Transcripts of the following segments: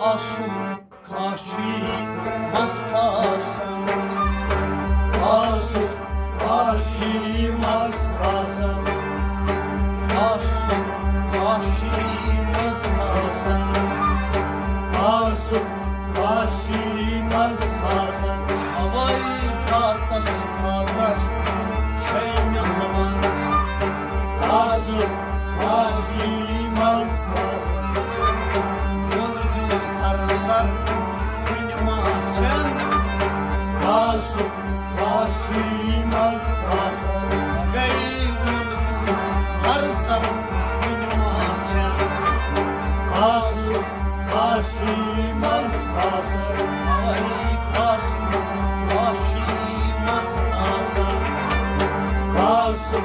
Asu kashi maskasam, asu kashi maskasam, asu kashi maskasam, asu kashi maskasam. Havai satas magas şeymiyaman, asu kashi maskasam. Asu kashi maskasam, harsam bilmezsen. Asu kashi maskasam, asu kashi maskasam, asu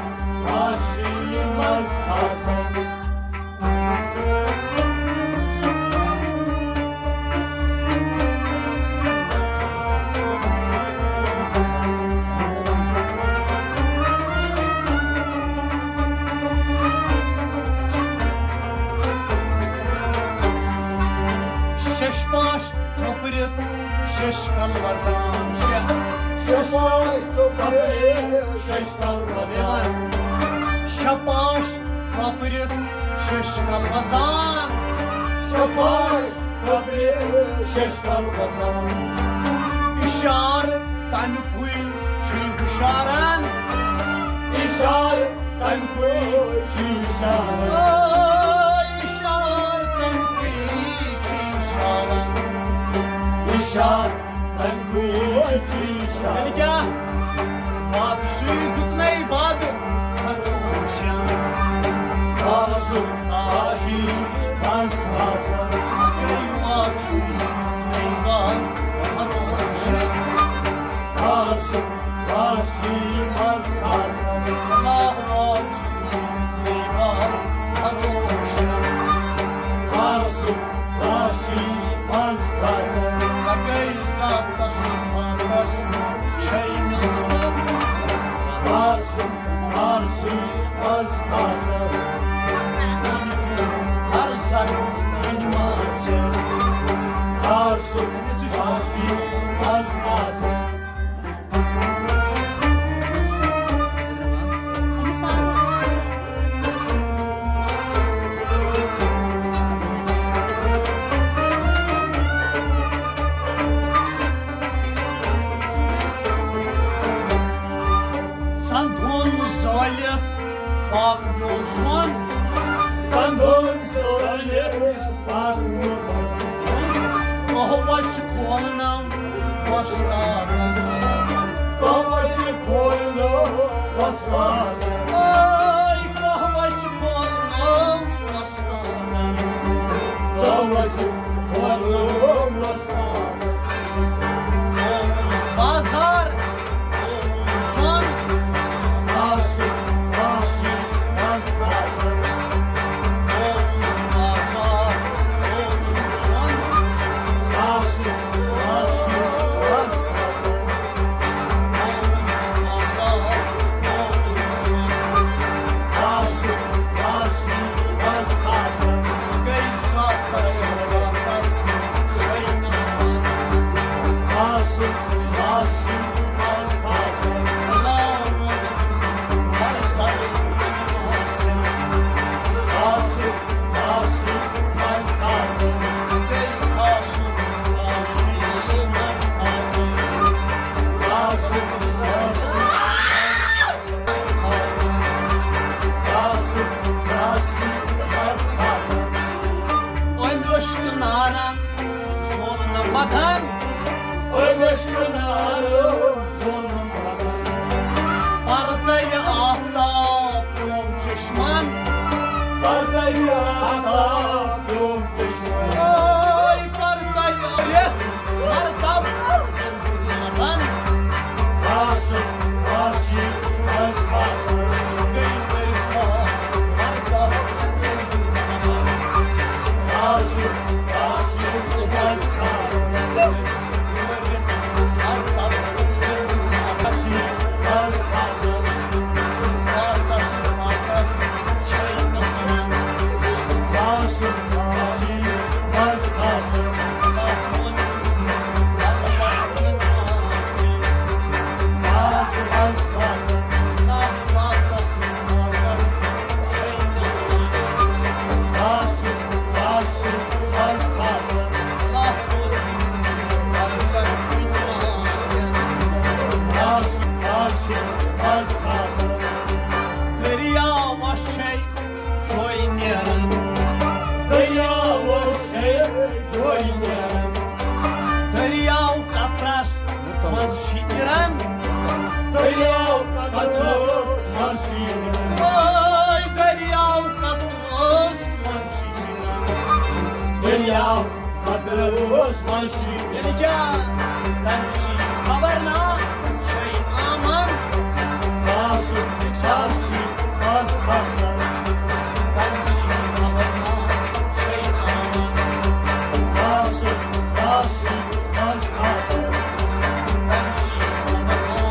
kashi maskasam. Şeşbaş topırık şeş kalmazan, şeşbaş topırık şeş kalmazan, şapaş topırık şeş kalmazan, şapaş topırık şeş kalmazan. İşaret tankuy çılgışaran, işaret tankuy çılgışaran. İşar, tankuy işar. Melike, bad suyu tutmayı bad karışan. Asu kashi maskasam, bad suyu tutmayı bad karışan. Asu kashi maskasam, bad suyu tutmayı bad karışan. Asu kashi maskasam. Satas magas şeymiyaman, asu kashi maskasam. Harsam bilmezsen, asu kashi maskasam. Bakmıyorsun, sandın söyle, bakmıyorsun. Kahvacı koluna başlarım, kahvacı koluna başlarım. Ay kahvacı koluna başlarım, kahvacı koluna başlarım. Pazar olsun, aşk. Bakan, ölmüşkün arı sonun bakan. Partayı ahtap yol çeşman, partayı ahtap yol çeşman. Ay partayı ahtap yol Kaşı, kaşı, kaşı. Kaşı, kaşı, kaşı. جوینم دریاو قطرس منشیرم دریاو قطرس منشیرم وای دریاو قطرس منشیرم دریاو قطرس منشیرم دیگه تنشی خبرنا شی آمن کاسو چارشی از خاصم تنشی خبرنا شی آمن کاسو چارشی از خاصم تنشی خبرنا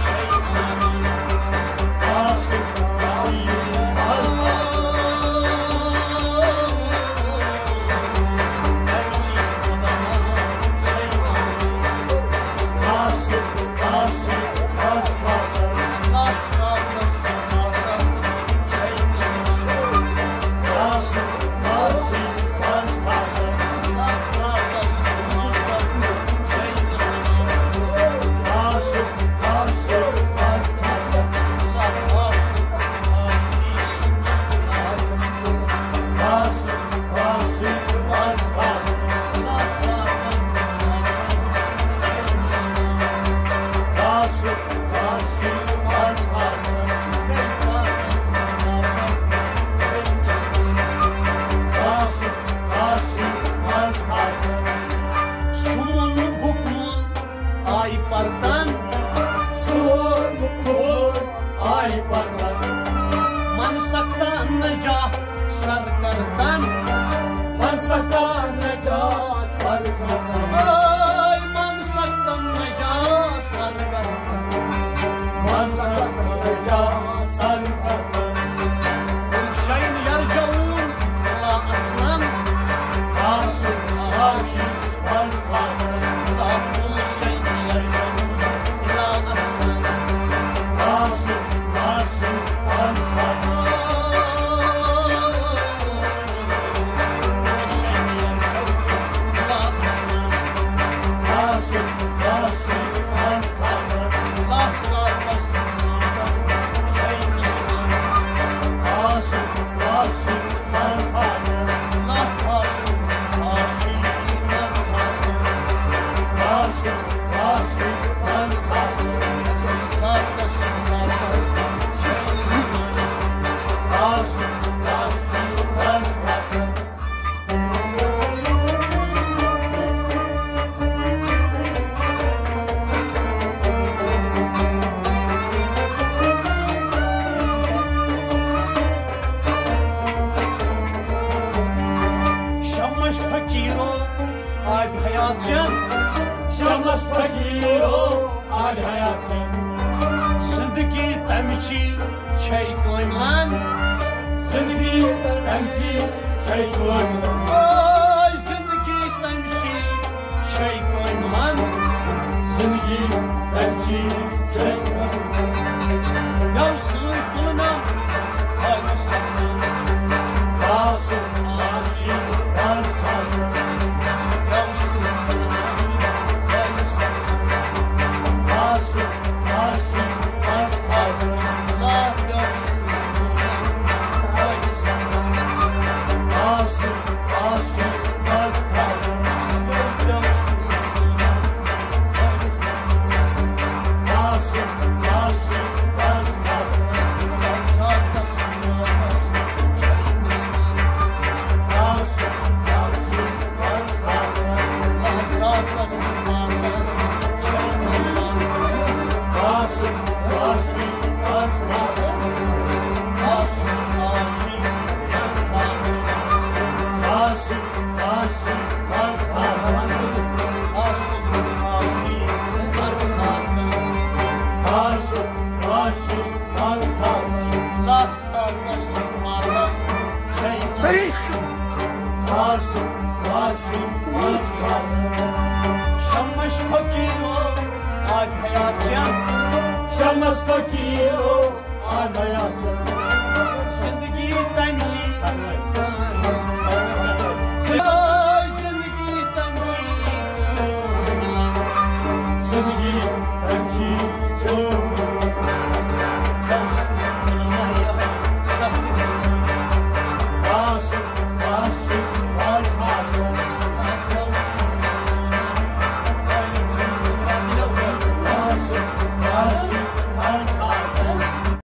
شی آمن کاسو چارشی از